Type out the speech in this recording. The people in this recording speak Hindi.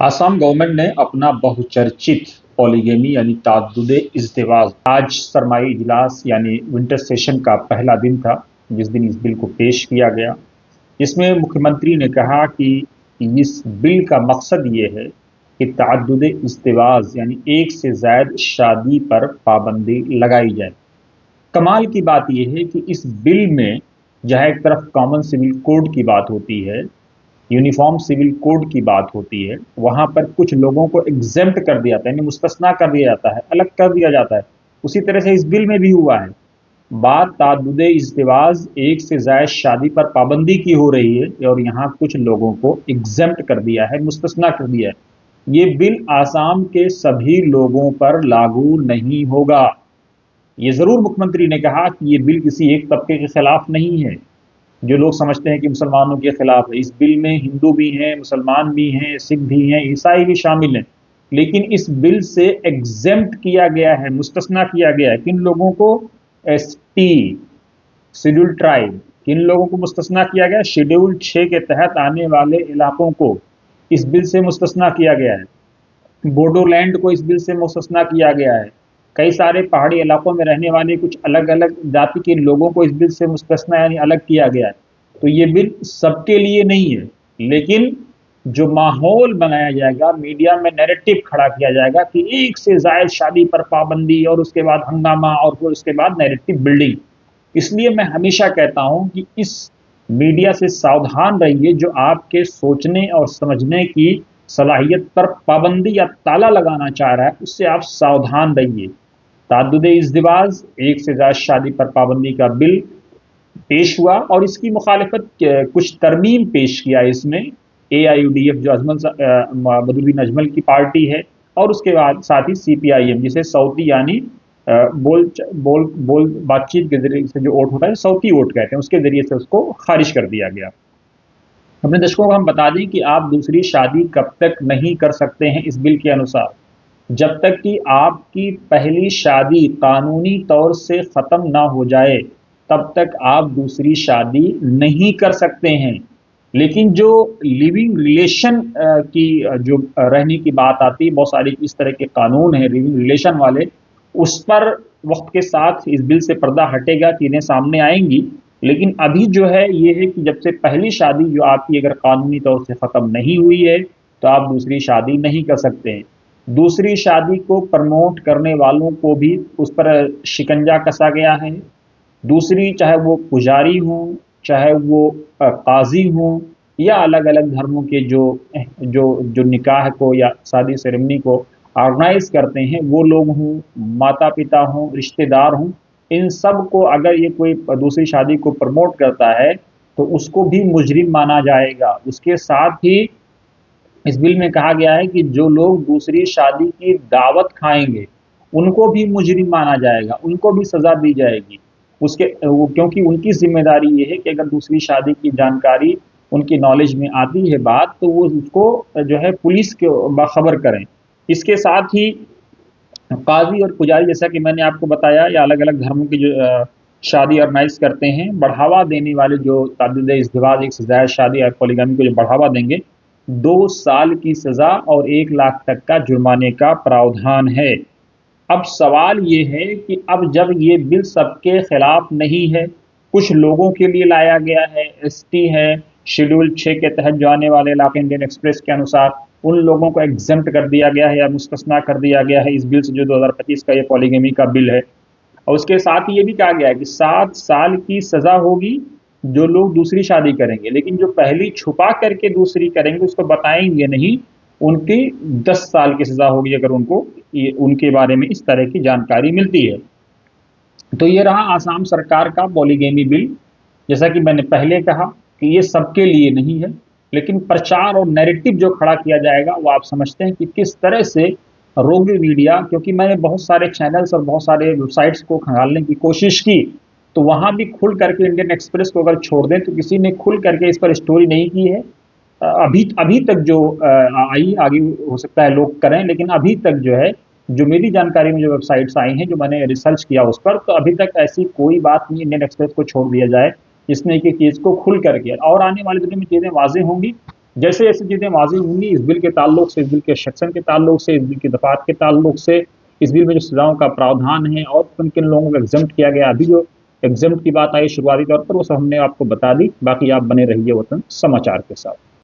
आसाम गवर्नमेंट ने अपना बहुचर्चित पॉलीगेमी यानी ताद्दुदे इज़्दिवाज आज सरमाई इजलास यानी विंटर सेशन का पहला दिन था, जिस दिन इस बिल को पेश किया गया। इसमें मुख्यमंत्री ने कहा कि इस बिल का मकसद ये है कि ताद्दुदे इज़्दिवाज यानी एक से ज़ायद शादी पर पाबंदी लगाई जाए। कमाल की बात यह है कि इस बिल में जहाँ एक तरफ कॉमन सिविल कोड की बात होती है, यूनिफॉर्म सिविल कोड की बात होती है, वहां पर कुछ लोगों को एग्जेम्प्ट कर दिया जाता है, यानी मुस्तस्ना कर दिया जाता है, अलग कर दिया जाता है। उसी तरह से इस बिल में भी हुआ है। बात ताद्दुदे इज़्दिवाज एक से ज़ायद शादी पर पाबंदी की हो रही है और यहाँ कुछ लोगों को एग्जेम्प्ट कर दिया है, मुस्तस्ना कर दिया है। ये बिल आसाम के सभी लोगों पर लागू नहीं होगा। ये जरूर मुख्यमंत्री ने कहा कि ये बिल किसी एक तबके के खिलाफ नहीं है। जो लोग समझते हैं कि मुसलमानों के खिलाफ है, इस बिल में हिंदू भी हैं, मुसलमान भी हैं, सिख भी हैं, ईसाई भी शामिल हैं। लेकिन इस बिल से एग्जेम्प्ट किया गया है, मुस्तस्ना किया गया है किन लोगों को? एसटी, शेड्यूल ट्राइब, किन लोगों को मुस्तस्ना किया गया? शेड्यूल 6 के तहत आने वाले इलाकों को इस बिल से मुस्तस्ना किया गया है। बोडोलैंड को इस बिल से मुस्तस्ना किया गया है। कई सारे पहाड़ी इलाकों में रहने वाले कुछ अलग अलग जाति के लोगों को इस बिल से मुस्तस्ना यानी अलग किया गया है। तो ये बिल सबके लिए नहीं है, लेकिन जो माहौल बनाया जाएगा, मीडिया में नैरेटिव खड़ा किया जाएगा कि एक से ज़ायद शादी पर पाबंदी और उसके बाद हंगामा और फिर उसके बाद नैरेटिव बिल्डिंग। इसलिए मैं हमेशा कहता हूं कि इस मीडिया से सावधान रहिए जो आपके सोचने और समझने की सलाहियत पर पाबंदी या ताला लगाना चाह रहा है, उससे आप सावधान रहिए। ताद्दुदे इज़्दिवाज एक से ज़्यादा शादी पर पाबंदी का बिल पेश हुआ और इसकी मुखालिफत कुछ तरमीम पेश किया इसमें AIUDF जो बदरुद्दीन अजमल की पार्टी है, और उसके बाद साथ ही CPIM जिसे सौती यानी बोल बोल बोल बातचीत के जरिए से जो वोट होता है, सौती वोट कहते हैं, उसके जरिए से उसको खारिज कर दिया गया। अपने दर्शकों को हम बता दें कि आप दूसरी शादी कब तक नहीं कर सकते हैं इस बिल के अनुसार? जब तक कि आपकी पहली शादी कानूनी तौर से ख़त्म ना हो जाए, तब तक आप दूसरी शादी नहीं कर सकते हैं। लेकिन जो लिविंग रिलेशन की जो रहने की बात आती है, बहुत सारे इस तरह के कानून हैं लिविंग रिलेशन वाले, उस पर वक्त के साथ इस बिल से पर्दा हटेगा, चीज़ें सामने आएंगी। लेकिन अभी जो है ये है कि जब से पहली शादी जो आपकी अगर कानूनी तौर से ख़त्म नहीं हुई है, तो आप दूसरी शादी नहीं कर सकते हैं। दूसरी शादी को प्रमोट करने वालों को भी उस पर शिकंजा कसा गया है। दूसरी, चाहे वो पुजारी हों, चाहे वो काजी हों, या अलग अलग धर्मों के जो जो जो निकाह को या शादी सेरेमनी को ऑर्गेनाइज करते हैं, वो लोग हों, माता पिता हों, रिश्तेदार हों, इन सब को अगर ये कोई दूसरी शादी को प्रमोट करता है तो उसको भी मुजरिम माना जाएगा। उसके साथ ही इस बिल में कहा गया है कि जो लोग दूसरी शादी की दावत खाएंगे उनको भी मुजरिम माना जाएगा, उनको भी सजा दी जाएगी। क्योंकि उनकी जिम्मेदारी ये है कि अगर दूसरी शादी की जानकारी उनकी नॉलेज में आती है बात, तो वो उसको जो है पुलिस को बाखबर करें। इसके साथ ही काजी और पुजारी, जैसा कि मैंने आपको बताया, या अलग अलग धर्मों की जो शादी ऑर्गेनाइज करते हैं, बढ़ावा देने वाले जो ताद्दुदे इज़्दिवाज एक से ज़्यादा शादी और पॉलीगामी को जो बढ़ावा देंगे, 2 साल की सज़ा और 1 लाख तक का जुर्माने का प्रावधान है। अब सवाल ये है कि अब जब ये बिल सबके खिलाफ नहीं है, कुछ लोगों के लिए लाया गया है, एसटी है, शेड्यूल 6 के तहत जो आने वाले इलाके इंडियन एक्सप्रेस के अनुसार उन लोगों को एग्जेम्प्ट कर दिया गया है या मुस्तस्ना कर दिया गया है इस बिल से, जो 2025 का ये पॉलीगेमी का बिल है। और उसके साथ ही ये भी कहा गया है कि 7 साल की सज़ा होगी जो लोग दूसरी शादी करेंगे, लेकिन जो पहली छुपा करके दूसरी करेंगे उसको बताएंगे नहीं, उनकी 10 साल की सज़ा होगी अगर उनको उनके बारे में इस तरह की जानकारी मिलती है। तो ये रहा आसाम सरकार का पॉलीगेमी बिल। जैसा कि मैंने पहले कहा कि ये सबके लिए नहीं है, लेकिन प्रचार और नैरेटिव जो खड़ा किया जाएगा वो आप समझते हैं कि किस तरह से रोगी मीडिया, क्योंकि मैंने बहुत सारे चैनल्स और बहुत सारे वेबसाइट्स को खंगालने की कोशिश की, तो वहाँ भी खुल करके इंडियन एक्सप्रेस को अगर छोड़ दें तो किसी ने खुल करके इस पर स्टोरी नहीं की है। अभी अभी तक जो आई, आगे हो सकता है लोग करें, लेकिन अभी तक जो है, जो मेरी जानकारी में जो वेबसाइट्स आई हैं, जो मैंने रिसर्च किया उस पर, तो अभी तक ऐसी कोई बात नहीं इंडियन एक्सप्रेस को छोड़ दिया जाए जिसने कि चीज़ को खुल कर किया। और आने वाले दिनों में चीज़ें वाज़ेह होंगी जैसे जैसे चीज़ें वाज़ेह होंगी इस बिल के ताल्लुक से, इस बिल के सेक्शन के ताल्लुक से, इस बिल की दफ़ात के ताल्लुक से, इस बिल में जो सज़ाओं का प्रावधान है और किन किन लोगों को एग्जम्प्ट किया गया, अभी जो एग्जम्प्ट की बात आई शुरुआती तौर पर वो सब हमने आपको बता दी। बाकी आप बने रहिए वतन समाचार के साथ।